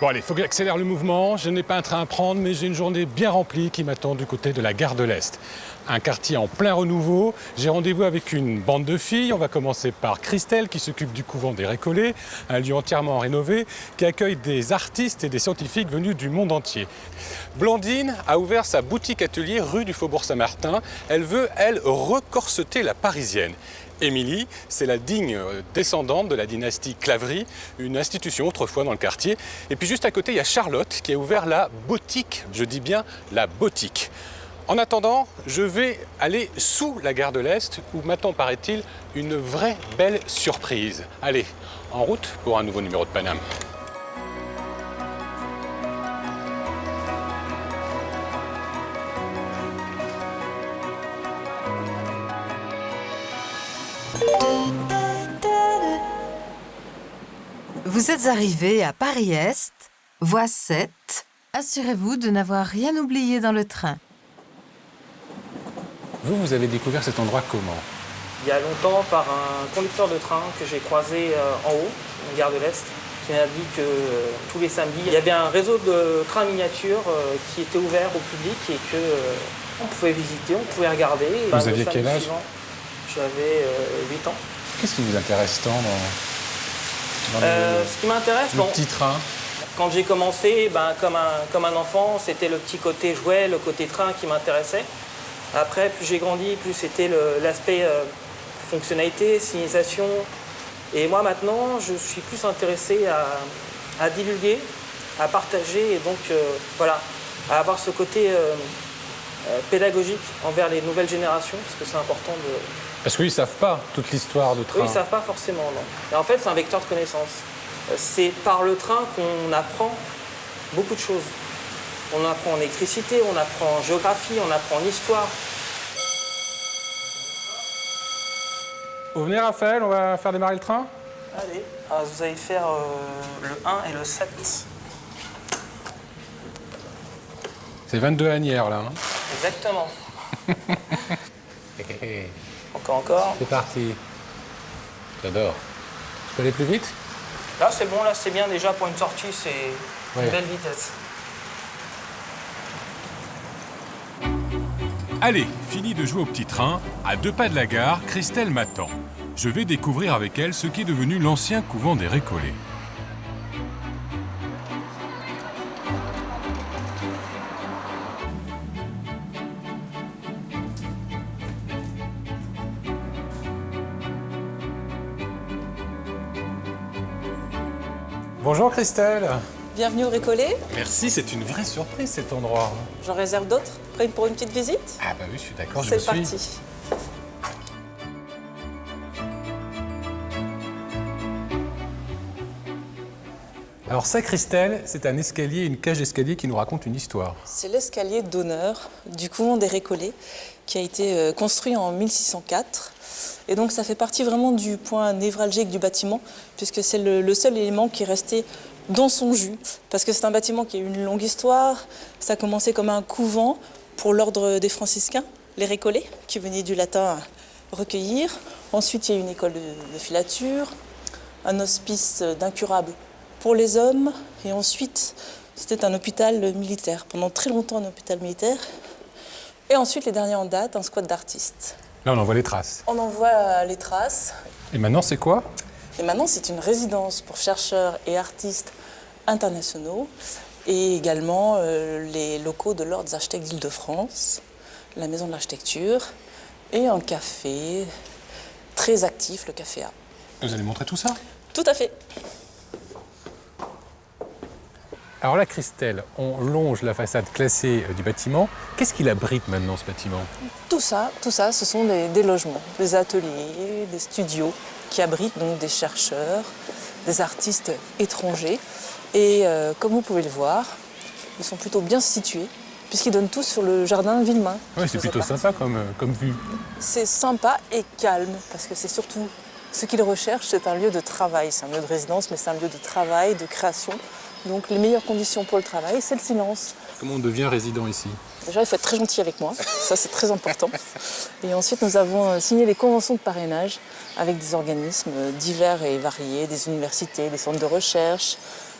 Bon allez, faut que j'accélère le mouvement. Je n'ai pas un train à prendre, mais j'ai une journée bien remplie qui m'attend du côté de la gare de l'Est. Un quartier en plein renouveau. J'ai rendez-vous avec une bande de filles. On va commencer par Christelle, qui s'occupe du couvent des Récollets, un lieu entièrement rénové, qui accueille des artistes et des scientifiques venus du monde entier. Blandine a ouvert sa boutique-atelier rue du Faubourg-Saint-Martin. Elle veut, elle, recorseter la parisienne. Émilie, c'est la digne descendante de la dynastie Claverie, une institution autrefois dans le quartier. Et puis juste à côté, il y a Charlotte qui a ouvert la boutique, je dis bien la boutique. En attendant, je vais aller sous la gare de l'Est où m'attend, paraît-il, une vraie belle surprise. Allez, en route pour un nouveau numéro de Paname. Vous êtes arrivé à Paris-Est, voie 7. Assurez-vous de n'avoir rien oublié dans le train. Vous avez découvert cet endroit comment? Il y a longtemps, par un conducteur de train que j'ai croisé en haut, une gare de l'Est, qui m'a dit que tous les samedis, il y avait un réseau de trains miniatures qui était ouvert au public et qu'on pouvait visiter, on pouvait regarder. Vous aviez quel âge? J'avais 8 ans. Qu'est-ce qui vous intéresse tant dans Ce qui m'intéresse, le petit train? Quand j'ai commencé, comme un enfant, c'était le petit côté jouet, le côté train qui m'intéressait. Après, plus j'ai grandi, plus c'était l'aspect fonctionnalité, signalisation. Et moi, maintenant, je suis plus intéressé à divulguer, à partager et donc, voilà, à avoir ce côté pédagogique envers les nouvelles générations, parce que c'est important de... Parce qu'ils ne savent pas toute l'histoire de train. Eux, ils ne savent pas forcément, non. Et en fait, c'est un vecteur de connaissance. C'est par le train qu'on apprend beaucoup de choses. On apprend en électricité, on apprend en géographie, on apprend en histoire. Vous venez, Raphaël, on va faire démarrer le train? Allez, alors vous allez faire le 1 et le 7. C'est 22 Agnières, là. Hein. Exactement. Encore. C'est parti. J'adore. Je peux aller plus vite? Là, c'est bon, là, c'est bien. Déjà, pour une sortie, c'est une belle vitesse. Allez, fini de jouer au petit train. À 2 pas de la gare, Christelle m'attend. Je vais découvrir avec elle ce qui est devenu l'ancien couvent des Récollets. Bonjour, Christelle. Bienvenue au Récollet. Merci, c'est une vraie surprise, cet endroit. J'en réserve d'autres. Prêt pour une petite visite? Ah bah oui, je suis d'accord, je vous C'est suis. parti. Alors ça, Christelle, c'est un escalier, une cage d'escalier qui nous raconte une histoire. C'est l'escalier d'honneur du couvent des Récollets qui a été construit en 1604. Et donc ça fait partie vraiment du point névralgique du bâtiment puisque c'est le seul élément qui est resté dans son jus. Parce que c'est un bâtiment qui a eu une longue histoire. Ça a commencé comme un couvent pour l'ordre des franciscains, les Récollets, qui venaient du latin recueillir. Ensuite, il y a eu une école de filature, un hospice d'incurables pour les hommes. Et ensuite, c'était un hôpital militaire. Pendant très longtemps, un hôpital militaire. Et ensuite, les derniers en date, un squat d'artistes. Là, on en voit les traces. On en voit les traces. Et maintenant, c'est quoi? Et maintenant, c'est une résidence pour chercheurs et artistes internationaux et également les locaux de l'Ordre des architectes d'Île-de-France, la Maison de l'Architecture et un café très actif, le Café A. Vous allez montrer tout ça? Tout à fait. Alors là, Christelle, on longe la façade classée du bâtiment. Qu'est-ce qu'il abrite maintenant, ce bâtiment? Tout ça, ce sont des logements, des ateliers, des studios qui abritent donc des chercheurs, des artistes étrangers. Et comme vous pouvez le voir, ils sont plutôt bien situés, puisqu'ils donnent tous sur le jardin Villemain. Oui, c'est plutôt sympa comme vue. C'est sympa et calme, parce que c'est surtout Ce qu'ils recherchent, c'est un lieu de travail. C'est un lieu de résidence, mais c'est un lieu de travail, de création. Donc les meilleures conditions pour le travail, c'est le silence. Comment on devient résident ici? Déjà, il faut être très gentil avec moi, ça c'est très important. Et ensuite, nous avons signé les conventions de parrainage avec des organismes divers et variés, des universités, des centres de recherche,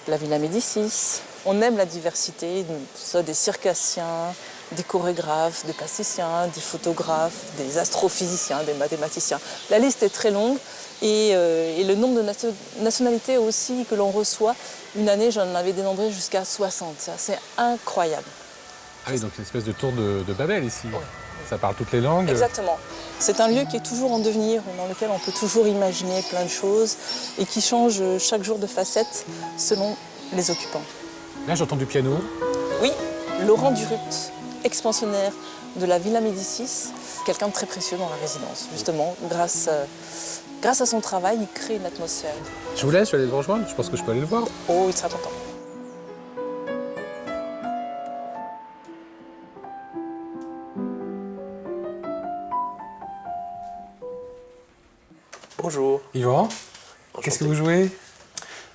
la Villa Médicis. On aime la diversité, soit des circassiens, des chorégraphes, des plasticiens, des photographes, des astrophysiciens, des mathématiciens. La liste est très longue et le nombre de nationalités aussi que l'on reçoit. Une année, j'en avais dénombré jusqu'à 60. C'est incroyable. Ah oui, donc c'est une espèce de tour de Babel ici. Oui. Ça parle toutes les langues. Exactement. C'est un lieu qui est toujours en devenir, dans lequel on peut toujours imaginer plein de choses et qui change chaque jour de facette selon les occupants. Là, j'entends du piano. Oui, Laurent Durupt, expansionnaire de la Villa Médicis, quelqu'un de très précieux dans la résidence. Justement, grâce à son travail, il crée une atmosphère. Je vous laisse, je vais aller le rejoindre. Je pense que je peux aller le voir. Oh, il sera content. Bonjour. Yvan, qu'est-ce que vous jouez?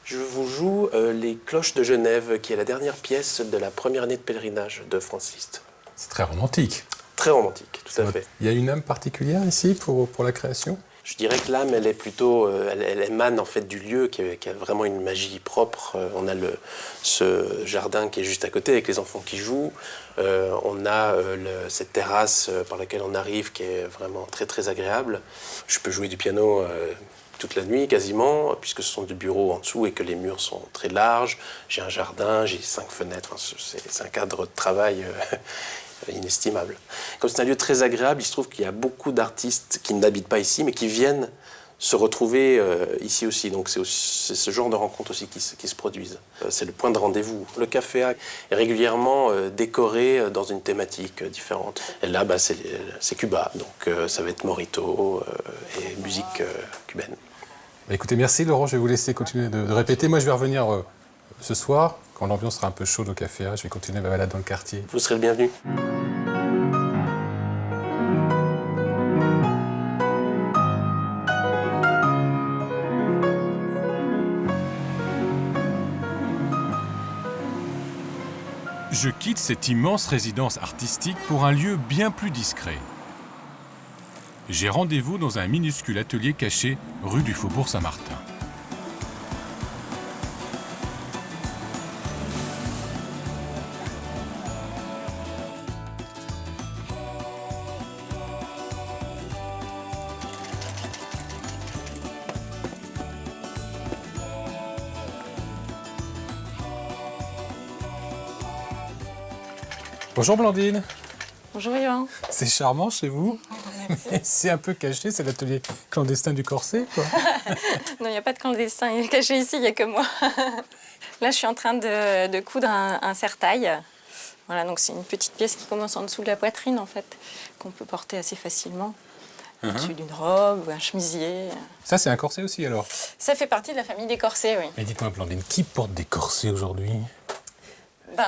Je vous joue Les Cloches de Genève, qui est la dernière pièce de la première année de pèlerinage de Franz Liszt. C'est très romantique. Très romantique, tout à fait. Il y a une âme particulière ici pour la création? Je dirais que l'âme, elle est plutôt, elle émane en fait du lieu qui a vraiment une magie propre. On a ce jardin qui est juste à côté avec les enfants qui jouent. On a cette terrasse par laquelle on arrive qui est vraiment très très agréable. Je peux jouer du piano toute la nuit quasiment, puisque ce sont des bureaux en dessous et que les murs sont très larges. J'ai un jardin, j'ai 5 fenêtres. Enfin, c'est un cadre de travail inestimable. Comme c'est un lieu très agréable, il se trouve qu'il y a beaucoup d'artistes qui n'habitent pas ici, mais qui viennent se retrouver ici aussi. Donc c'est ce genre de rencontres aussi qui se produisent. C'est le point de rendez-vous. Le café A est régulièrement décoré dans une thématique différente. Et là, c'est Cuba, donc ça va être Morito et musique cubaine. Bah, écoutez, merci Laurent, je vais vous laisser continuer de répéter. Moi, je vais revenir ce soir, quand l'ambiance sera un peu chaude au café A. Je vais continuer ma balade dans le quartier. Vous serez le bienvenu. Je quitte cette immense résidence artistique pour un lieu bien plus discret. J'ai rendez-vous dans un minuscule atelier caché rue du Faubourg Saint-Martin. Bonjour Blandine. Bonjour Yvan. C'est charmant chez vous. Mais c'est un peu caché, c'est l'atelier clandestin du corset, quoi. Non, il n'y a pas de clandestin il est caché ici, il n'y a que moi. Là, je suis en train de coudre un serre-taille. Voilà, donc c'est une petite pièce qui commence en dessous de la poitrine, en fait, qu'on peut porter assez facilement. Au-dessus d'une robe ou un chemisier. Ça, c'est un corset aussi, alors? Ça fait partie de la famille des corsets, oui. Mais dites-moi, Blandine, qui porte des corsets aujourd'hui?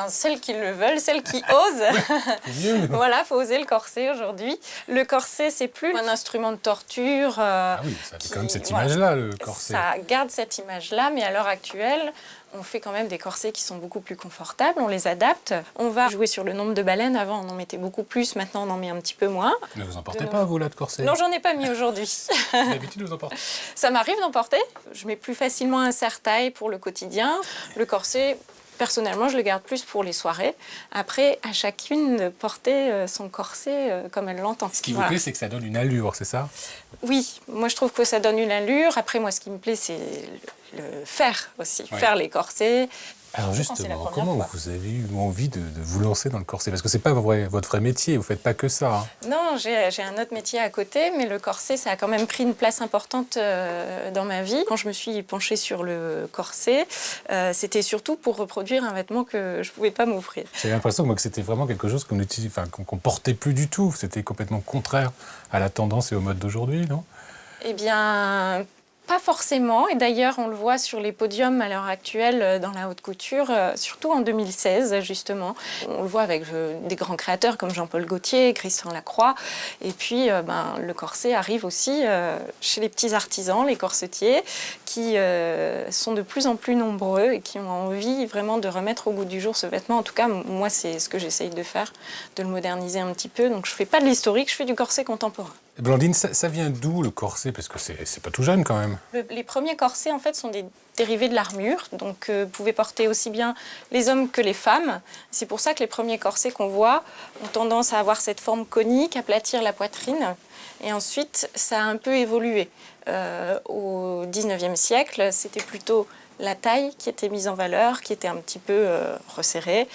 Celles qui le veulent, celles qui osent. Voilà, il faut oser le corset aujourd'hui. Le corset, c'est plus un instrument de torture. Ah oui, ça a quand même cette image-là, le corset. Ça garde cette image-là, mais à l'heure actuelle, on fait quand même des corsets qui sont beaucoup plus confortables, on les adapte. On va jouer sur le nombre de baleines. Avant, on en mettait beaucoup plus, maintenant, on en met un petit peu moins. Ne vous en portez pas, vous, là, de corset? Non, j'en ai pas mis aujourd'hui. D'habitude, vous en portez? Ça m'arrive d'en porter. Je mets plus facilement un serre-taille pour le quotidien. Le corset, personnellement, je le garde plus pour les soirées. Après, à chacune de porter son corset comme elle l'entend. Ce qui vous plaît, c'est que ça donne une allure, c'est ça? Oui, moi je trouve que ça donne une allure. Après, moi, ce qui me plaît, c'est le faire aussi, faire les corsets. Alors justement, comment vous avez eu envie de vous lancer dans le corset? Parce que c'est pas votre vrai métier, vous faites pas que ça. Hein. Non, j'ai un autre métier à côté, mais le corset, ça a quand même pris une place importante dans ma vie. Quand je me suis penchée sur le corset, c'était surtout pour reproduire un vêtement que je pouvais pas m'offrir. J'ai l'impression que c'était vraiment quelque chose qu'on portait plus du tout. C'était complètement contraire à la tendance et au mode d'aujourd'hui, non? Eh bien, Pas forcément, et d'ailleurs on le voit sur les podiums à l'heure actuelle dans la haute couture, surtout en 2016 justement. On le voit avec des grands créateurs comme Jean-Paul Gaultier, Christian Lacroix, et puis le corset arrive aussi chez les petits artisans, les corsetiers, qui sont de plus en plus nombreux et qui ont envie vraiment de remettre au goût du jour ce vêtement. En tout cas, moi c'est ce que j'essaye de faire, de le moderniser un petit peu. Donc je fais pas de l'historique, je fais du corset contemporain. Blandine, ça vient d'où le corset? Parce que c'est pas tout jeune quand même. Les premiers corsets, en fait, sont des dérivés de l'armure. Donc, pouvaient porter aussi bien les hommes que les femmes. C'est pour ça que les premiers corsets qu'on voit ont tendance à avoir cette forme conique, aplatir la poitrine. Et ensuite, ça a un peu évolué. Au 19e siècle, c'était plutôt la taille qui était mise en valeur, qui était un petit peu resserrée.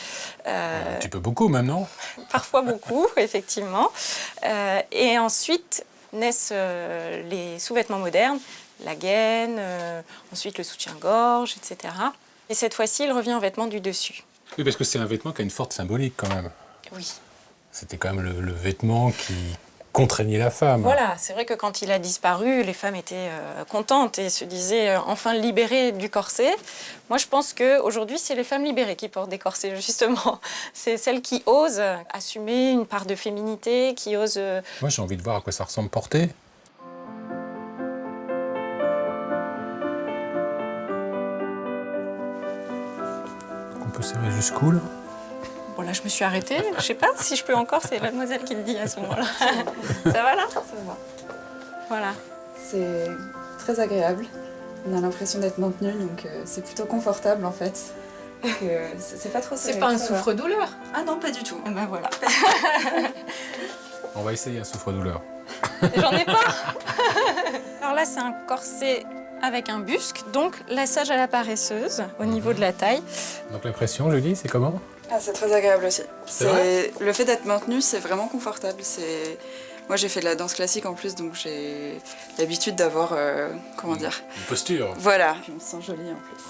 Un petit peu beaucoup même, non? Parfois beaucoup, effectivement. Et ensuite naissent les sous-vêtements modernes, la gaine, ensuite le soutien-gorge, etc. Et cette fois-ci, il revient en vêtement du dessus. Oui, parce que c'est un vêtement qui a une forte symbolique quand même. Oui. C'était quand même le vêtement qui contraignait la femme. Voilà, c'est vrai que quand il a disparu, les femmes étaient contentes et se disaient enfin libérées du corset. Moi, je pense qu'aujourd'hui, c'est les femmes libérées qui portent des corsets, justement. C'est celles qui osent assumer une part de féminité, qui osent... Moi, j'ai envie de voir à quoi ça ressemble porté. On peut serrer jusqu'où, là? Bon, là, je me suis arrêtée. Je sais pas si je peux encore, c'est mademoiselle qui le dit à ce moment-là. Ça va, là? Ça va. Voilà. C'est très agréable. On a l'impression d'être maintenu, donc c'est plutôt confortable en fait. C'est pas trop serré. C'est pas un ça va. souffre-douleur? Ah non, pas du tout. Ah ben voilà. On va essayer un souffre-douleur. J'en ai pas. Alors là, c'est un corset avec un busque, donc lassage à la paresseuse au niveau de la taille. Donc la pression, Julie, c'est comment? Ah, c'est très agréable aussi. C'est vrai Le fait d'être maintenu, c'est vraiment confortable. Moi, j'ai fait de la danse classique en plus, donc j'ai l'habitude d'avoir, comment dire... Une posture. Voilà. Puis on se sent jolie en plus.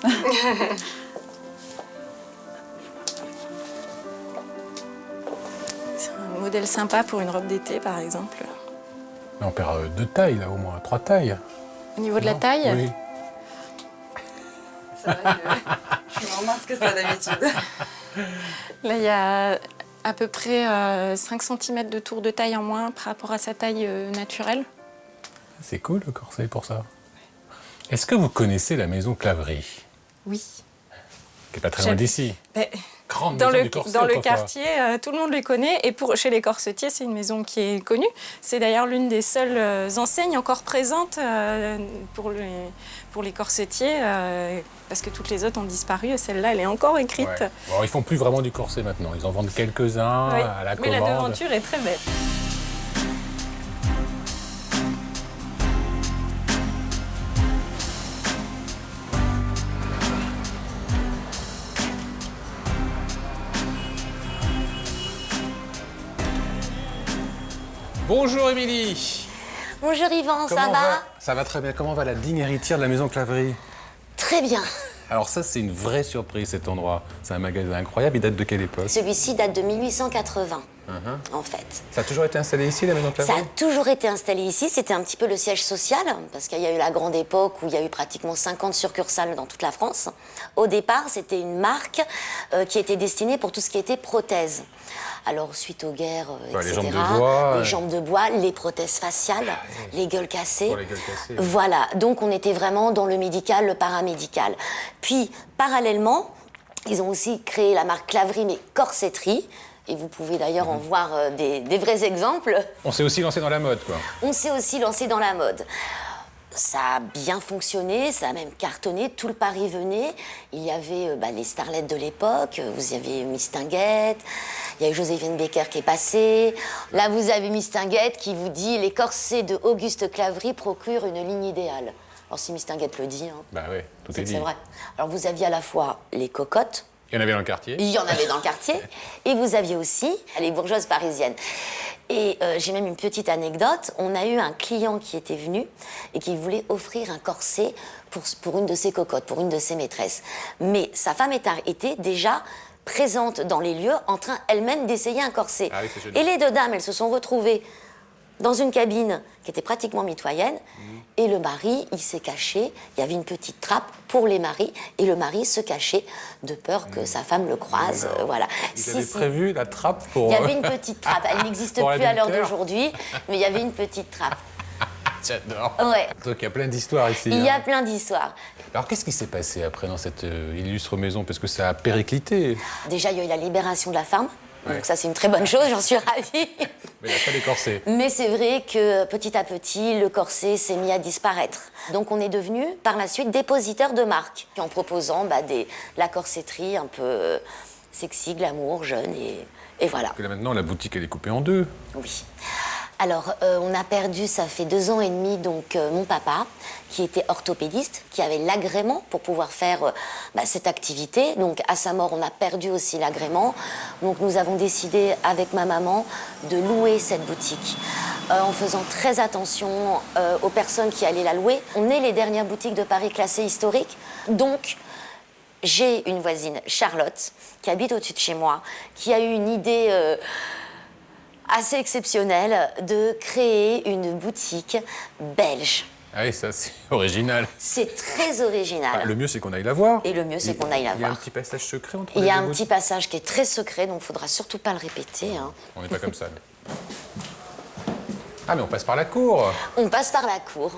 C'est un modèle sympa pour une robe d'été, par exemple. Mais on perd 2 tailles, là, au moins 3 tailles. Au niveau de la Non? taille, Oui. C'est vrai que je suis moins mince que ça d'habitude. là, il y a à peu près 5 cm de tour de taille en moins par rapport à sa taille naturelle. C'est cool, le corset, pour ça. Est-ce que vous connaissez la maison Claverie? Oui. Qui n'est pas très loin d'ici. Mais Grande dans maison le, du corset, dans le autrefois. quartier, tout le monde les connaît. Et chez les corsetiers, c'est une maison qui est connue. C'est d'ailleurs l'une des seules enseignes encore présentes pour les corsetiers, parce que toutes les autres ont disparu. Et celle-là, elle est encore écrite. Ouais. Bon, ils font plus vraiment du corset maintenant. Ils en vendent quelques-uns Oui. à la Mais commande. la devanture est très belle. Bonjour Émilie. Bonjour Yvan, ça Comment va? Ça va très bien. Comment va la digne héritière de la maison Claverie? Très bien. Alors ça, c'est une vraie surprise, cet endroit. C'est un magasin incroyable. Il date de quelle époque? Celui-ci date de 1880, en fait. Ça a toujours été installé ici, la maison Ça Claverie? a toujours été installé ici. C'était un petit peu le siège social, parce qu'il y a eu la grande époque où il y a eu pratiquement 50 succursales dans toute la France. Au départ, c'était une marque qui était destinée pour tout ce qui était prothèses. Alors, suite aux guerres, Ouais, les etc., jambes de bois, les jambes de bois, les prothèses faciales, les gueules cassées. Pour les gueules cassées. Voilà, donc on était vraiment dans le médical, le paramédical. Puis, parallèlement, ils ont aussi créé la marque Claverie, mais corsetterie. Et vous pouvez d'ailleurs en voir des vrais exemples. On s'est aussi lancé dans la mode, quoi. On s'est aussi lancé dans la mode. Ça a bien fonctionné, ça a même cartonné, tout le Paris venait. Il y avait les starlettes de l'époque, vous avez Miss Tinguette, il y a eu Joséphine Baker qui est passée. Là, vous avez Miss Tinguette qui vous dit « Les corsets de Auguste Claverie procurent une ligne idéale ». Alors si Miss Tinguette le dit, Bah ouais, tout est c'est dit. c'est vrai. Alors vous aviez à la fois les cocottes, Il y en avait dans le quartier. il y en avait dans le quartier, et vous aviez aussi les bourgeoises parisiennes. Et j'ai même une petite anecdote. On a eu un client qui était venu et qui voulait offrir un corset pour une de ses cocottes, pour une de ses maîtresses. Mais sa femme était déjà présente dans les lieux en train elle-même d'essayer un corset. Ah oui, c'est génial. Et les deux dames, elles se sont retrouvées dans une cabine qui était pratiquement mitoyenne. Et le mari, il s'est caché. Il y avait une petite trappe pour les maris. Et le mari se cachait de peur que sa femme le croise. Voilà. Vous avez prévu la trappe pour... Il y avait une petite trappe. Elle n'existe pour plus à l'heure l'adultère. d'aujourd'hui, mais il y avait une petite trappe. J'adore. Ouais. Donc il y a plein d'histoires ici. Il y a hein. plein d'histoires. Alors qu'est-ce qui s'est passé après dans cette illustre maison? Parce que ça a périclité. Déjà, il y a eu la libération de la femme. Ouais. Donc ça, c'est une très bonne chose, j'en suis ravie. Mais il n'a pas les corsets. Mais c'est vrai que petit à petit, le corset s'est mis à disparaître. Donc on est devenu, par la suite, dépositaire de marque, en proposant la corsetterie un peu sexy, glamour, jeune, et voilà. Que là maintenant, la boutique, elle est coupée en deux. Oui. Alors, on a perdu, ça fait 2 ans et demi, donc mon papa, qui était orthopédiste, qui avait l'agrément pour pouvoir faire cette activité. Donc, à sa mort, on a perdu aussi l'agrément. Donc, nous avons décidé, avec ma maman, de louer cette boutique, en faisant très attention aux personnes qui allaient la louer. On est les dernières boutiques de Paris classées historiques. Donc, j'ai une voisine, Charlotte, qui habite au-dessus de chez moi, qui a eu une idée... assez exceptionnel de créer une boutique belge. Ah oui, ça c'est original. C'est très original. Le mieux c'est qu'on aille la voir. Et le mieux, c'est qu'on aille la Il y a un voir. petit passage secret entre Il les y a deux un boutiques. petit passage qui est très secret, donc il ne faudra surtout pas le répéter. Hein. On n'est pas comme ça. Ah mais on passe par la cour. On passe par la cour.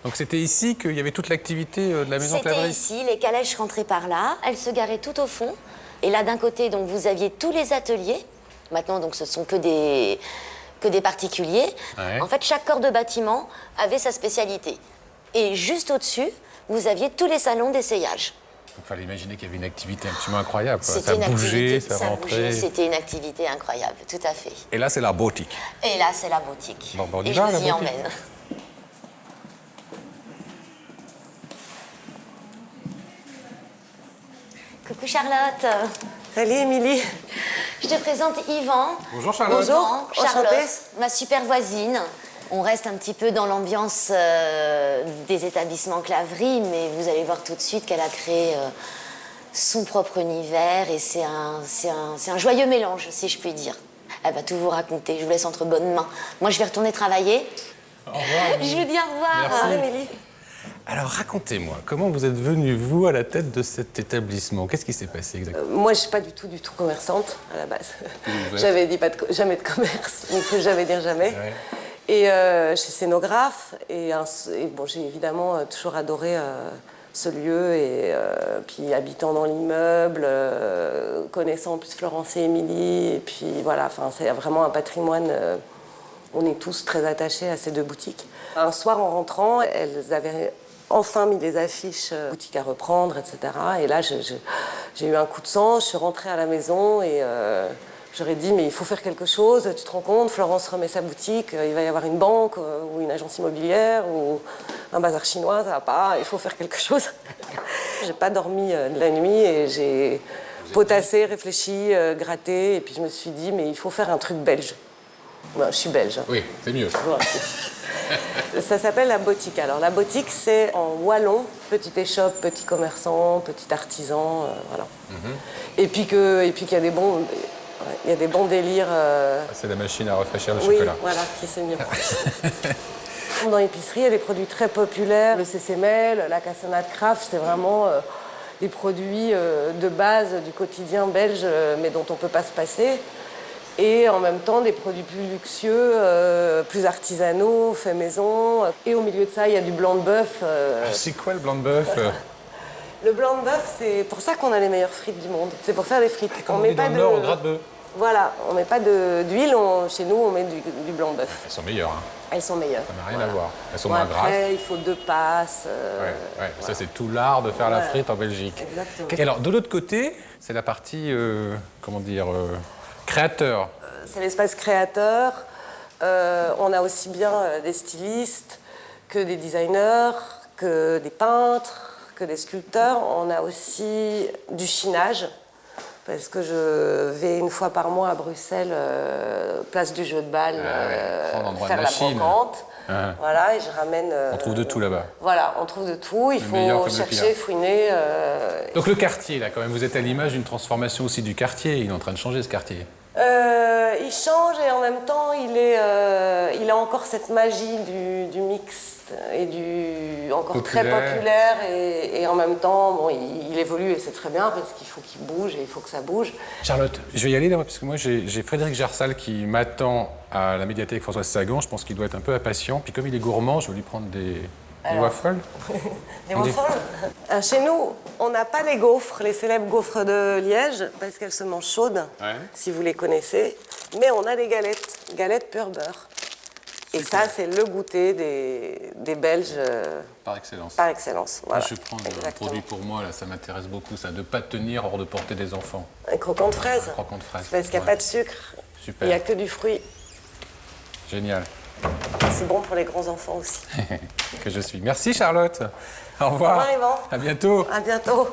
Donc c'était ici qu'il y avait toute l'activité de la maison C'était Clavry. ici, les calèches rentraient par là, elles se garaient tout au fond. Et là, d'un côté, donc, vous aviez tous les ateliers. Maintenant, donc, ce sont que des particuliers. Ouais. En fait, chaque corps de bâtiment avait sa spécialité. Et juste au-dessus, vous aviez tous les salons d'essayage. Il fallait imaginer qu'il y avait une activité absolument incroyable. quoi. C'était Ça une bougeait, activité, ça rentrait. bougeait, c'était une activité incroyable, tout à fait. Et là c'est la boutique. Et là, c'est la boutique. Bon, on y et va, je la vous y boutique. emmène. Coucou Charlotte. Salut Émilie. Je te présente Yvan. Bonjour Charlotte. Bonjour. Yvan, Charlotte, Enchantée. ma super voisine. On reste un petit peu dans l'ambiance des établissements Clavry, mais vous allez voir tout de suite qu'elle a créé son propre univers et c'est un joyeux mélange, si je puis dire. Elle va tout vous raconter, je vous laisse entre bonnes mains. Moi, je vais retourner travailler. Au revoir. Je vous dis au revoir. Merci. Émilie. Alors racontez-moi, comment vous êtes venue, vous, à la tête de cet établissement? Qu'est-ce qui s'est passé exactement? Moi, je suis pas du tout commerçante à la base. Vous êtes J'avais dit jamais de commerce, il faut jamais dire jamais. Ouais. Et je suis scénographe et bon, j'ai évidemment toujours adoré ce lieu et puis habitant dans l'immeuble, connaissant en plus Florence et Émilie et puis voilà, enfin c'est vraiment un patrimoine. On est tous très attachés à ces deux boutiques. Un soir en rentrant, elles avaient enfin mis les affiches boutique à reprendre, etc. Et là, j'ai eu un coup de sang, je suis rentrée à la maison et j'aurais dit, mais il faut faire quelque chose, tu te rends compte, Florence remet sa boutique, il va y avoir une banque ou une agence immobilière ou un bazar chinois, ça va pas, il faut faire quelque chose. J'ai pas dormi de la nuit et j'ai potassé, réfléchi, gratté, et puis je me suis dit, mais il faut faire un truc belge. Bon, je suis belge. Oui, c'est mieux. Ouais. Ça s'appelle la boutique. Alors la boutique, c'est en wallon, petite échoppe, petit commerçant, petit artisan, voilà. Et puis qu'il y a des bons, il y a des bons délires. C'est la machine à rafraîchir le Oui, chocolat. voilà, qui s'est mis en place. Dans l'épicerie, il y a des produits très populaires. Le CCML, la Cassonade Craft, c'est vraiment des produits de base du quotidien belge, mais dont on ne peut pas se passer. Et en même temps, des produits plus luxueux, plus artisanaux, faits maison. Et au milieu de ça, il y a du blanc de bœuf. C'est quoi le blanc de bœuf? Le blanc de bœuf, c'est pour ça qu'on a les meilleures frites du monde. C'est pour faire des frites. Comme on dit dans le Nord, au gratte-bœuf. Voilà, on met pas d'huile, chez nous, on met du blanc de bœuf. Elles sont meilleures, hein. Elles sont meilleures. Ça n'a rien à voir. Elles sont Bon, moins grasses. après, il faut 2 passes. Ouais. Ça, c'est tout l'art de faire la frite en Belgique. Exactement. Et alors, de l'autre côté, c'est la partie, créateur. C'est l'espace créateur. On a aussi bien des stylistes que des designers, que des peintres, que des sculpteurs. On a aussi du chinage, parce que je vais une fois par mois à Bruxelles, place du jeu de balle, Grand endroit de faire la machine. brocante. Ah. Voilà, et je ramène... On trouve de tout là-bas. Voilà, on trouve de tout. Il Le meilleur faut comme le chercher, pire. fouiner. Donc le quartier, là, quand même, vous êtes à l'image d'une transformation aussi du quartier. Il est en train de changer, ce quartier. Il change et en même temps, il a encore cette magie du mixte et du encore très populaire. Et en même temps, bon, il évolue et c'est très bien parce qu'il faut qu'il bouge et il faut que ça bouge. Charlotte, je vais y aller là, parce que moi j'ai Frédéric Gersal qui m'attend à la médiathèque Françoise Sagan. Je pense qu'il doit être un peu impatient. Puis comme il est gourmand, je vais lui prendre des waffles. Des waffles. Chez nous, on n'a pas les gaufres, les célèbres gaufres de Liège, parce qu'elles se mangent chaudes, si vous les connaissez. Mais on a des galettes pur beurre. Et ça, c'est le goûter des Belges. Par excellence. Par excellence, voilà. Moi, je prends un produit pour moi, là, ça m'intéresse beaucoup, ça, de ne pas tenir hors de portée des enfants. Un croquant de fraise. Un croquant de fraise. Parce qu'il n'y a pas de sucre. Super. Il n'y a que du fruit. Génial. C'est bon pour les grands enfants aussi. Que je suis. Merci Charlotte. Au revoir. Au revoir Yvan. À bientôt. À bientôt.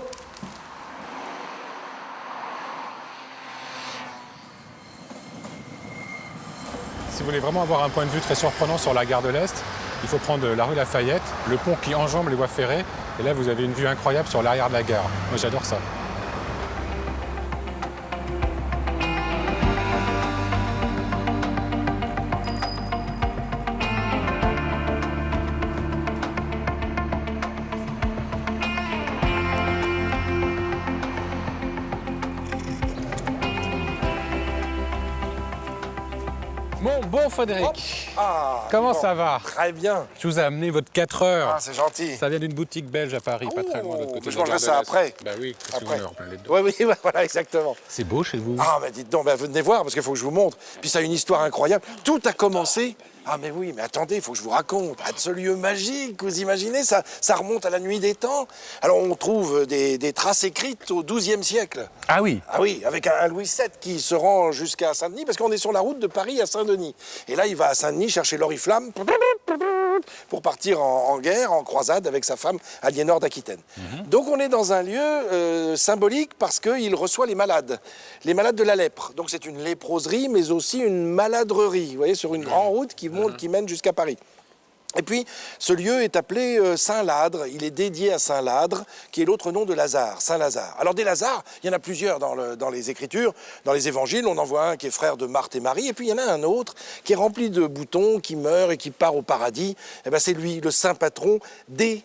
Si vous voulez vraiment avoir un point de vue très surprenant sur la gare de l'Est, il faut prendre la rue Lafayette, le pont qui enjambe les voies ferrées, et là vous avez une vue incroyable sur l'arrière de la gare. Moi j'adore ça. Bon Frédéric, comment ça va? Très bien. Je vous ai amené votre 4 heures. Ah, c'est gentil. Ça vient d'une boutique belge à Paris, pas très loin de l'autre côté. Je mangerai ça après. Bah oui, parce que Après. vous en plein les deux. Oui, voilà, exactement. C'est beau chez vous? Ah, mais dites donc, venez voir, parce qu'il faut que je vous montre. Puis ça a une histoire incroyable. Tout a commencé... Ah, mais oui, mais attendez, il faut que je vous raconte. Ah, de ce lieu magique, vous imaginez, ça remonte à la nuit des temps. Alors, on trouve des traces écrites au XIIe siècle. Ah oui? Ah oui, avec un Louis VII qui se rend jusqu'à Saint-Denis, parce qu'on est sur la route de Paris à Saint-Denis. Et là, il va à Saint-Denis chercher l'oriflamme pour partir en guerre, en croisade avec sa femme Aliénor d'Aquitaine. Donc on est dans un lieu symbolique parce qu'il reçoit les malades de la lèpre. Donc c'est une léproserie, mais aussi une maladrerie, vous voyez, sur une grande route qui mène jusqu'à Paris. Et puis, ce lieu est appelé Saint-Ladre. Il est dédié à Saint-Ladre, qui est l'autre nom de Lazare, Saint-Lazare. Alors, des Lazars, il y en a plusieurs dans les Écritures. Dans les Évangiles, on en voit un qui est frère de Marthe et Marie. Et puis, il y en a un autre qui est rempli de boutons, qui meurt et qui part au paradis. Eh bien, c'est lui, le saint patron des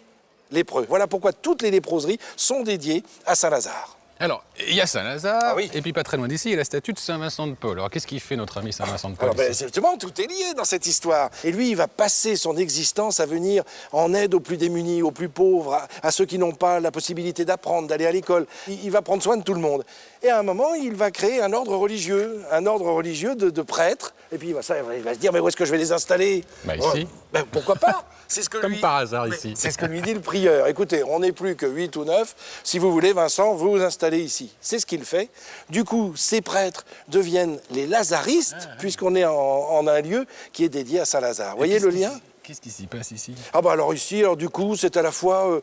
lépreux. Voilà pourquoi toutes les léproseries sont dédiées à Saint-Lazare. Alors, il y a Saint-Lazare, Ah oui. et puis pas très loin d'ici, il y a la statue de Saint-Vincent de Paul. Alors, qu'est-ce qu'il fait, notre ami Saint-Vincent de Paul? Alors, ici justement, tout est lié dans cette histoire. Et lui, il va passer son existence à venir en aide aux plus démunis, aux plus pauvres, à ceux qui n'ont pas la possibilité d'apprendre, d'aller à l'école. Il va prendre soin de tout le monde. Et à un moment, il va créer un ordre religieux de prêtres. Et puis, il va se dire, mais où est-ce que je vais les installer? Bah, ici. Pourquoi pas? C'est ce que Comme par hasard, ici. C'est ce que lui dit le prieur. Écoutez, on n'est plus que 8 ou 9. Si vous voulez, Vincent, vous vous installez ici. C'est ce qu'il fait. Du coup, ces prêtres deviennent les lazaristes, puisqu'on est en un lieu qui est dédié à Saint-Lazare. Vous voyez le lien? Qu'est-ce qui s'y passe ici? Ah bah alors ici, du coup, c'est à la fois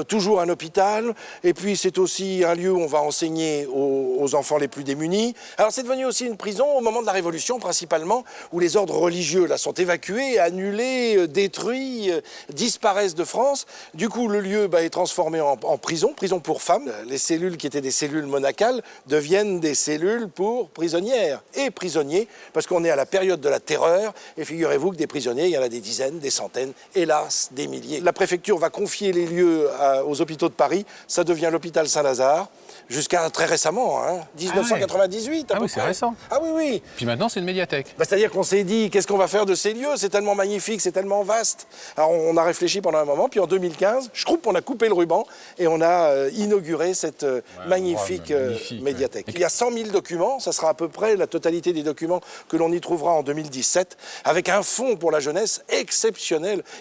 toujours un hôpital, et puis c'est aussi un lieu où on va enseigner aux enfants les plus démunis. Alors c'est devenu aussi une prison au moment de la Révolution, principalement, où les ordres religieux là sont évacués, annulés, détruits, disparaissent de France. Du coup, le lieu est transformé en prison pour femmes. Les cellules qui étaient des cellules monacales deviennent des cellules pour prisonnières et prisonniers, parce qu'on est à la période de la terreur, et figurez-vous que des prisonniers, il y en a des dizaines, des centaines, hélas, des milliers. La préfecture va confier les lieux aux hôpitaux de Paris. Ça devient l'hôpital Saint-Lazare, jusqu'à très récemment, 1998 à peu oui, c'est près. récent. Ah oui, oui. Puis maintenant, c'est une médiathèque. C'est-à-dire qu'on s'est dit, qu'est-ce qu'on va faire de ces lieux? C'est tellement magnifique, c'est tellement vaste. Alors on a réfléchi pendant un moment, puis en 2015, on a coupé le ruban et on a inauguré cette magnifique médiathèque. Il y a 100 000 documents, ça sera à peu près la totalité des documents que l'on y trouvera en 2017, avec un fonds pour la jeunesse exceptionnel.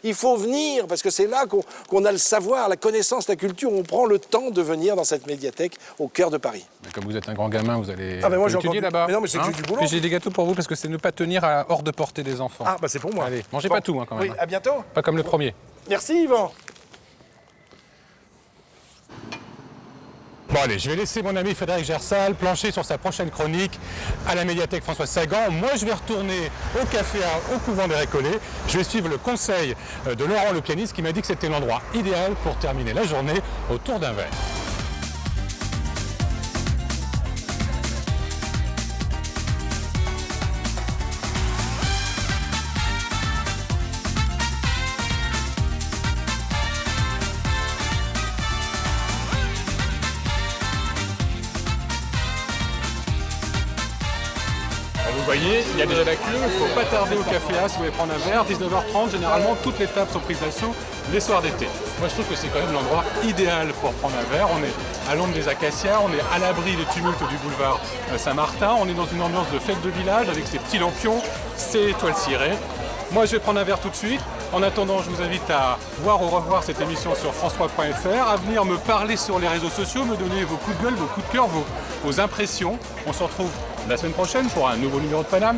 Il faut venir, parce que c'est là qu'on a le savoir, la connaissance, la culture. On prend le temps de venir dans cette médiathèque au cœur de Paris. Mais comme vous êtes un grand gamin, vous allez mais moi, j'ai étudier encore là-bas. Mais non, mais c'est que j'ai du boulot. Puis j'ai des gâteaux pour vous, parce que c'est ne pas tenir hors de portée des enfants. Ah, c'est pour moi. Allez, mangez pas tout, quand même. Oui, à bientôt. Pas comme le premier. Merci, Yvan. Bon allez, je vais laisser mon ami Frédéric Gersal plancher sur sa prochaine chronique à la médiathèque Françoise Sagan. Moi, je vais retourner au café au couvent des Récollets. Je vais suivre le conseil de Laurent le pianiste qui m'a dit que c'était l'endroit idéal pour terminer la journée autour d'un verre. voyez, il y a déjà la queue, il ne faut pas tarder au café A si vous voulez prendre un verre. 19h30, généralement, toutes les tables sont prises d'assaut les soirs d'été. Moi, je trouve que c'est quand même l'endroit idéal pour prendre un verre. On est à l'ombre des acacias, on est à l'abri des tumultes du boulevard Saint-Martin. On est dans une ambiance de fête de village avec ces petits lampions, ces étoiles cirées. Moi, je vais prendre un verre tout de suite. En attendant, je vous invite à voir ou revoir cette émission sur france3.fr, à venir me parler sur les réseaux sociaux, me donner vos coups de gueule, vos coups de cœur, vos impressions. On se retrouve la semaine prochaine pour un nouveau numéro de Paname.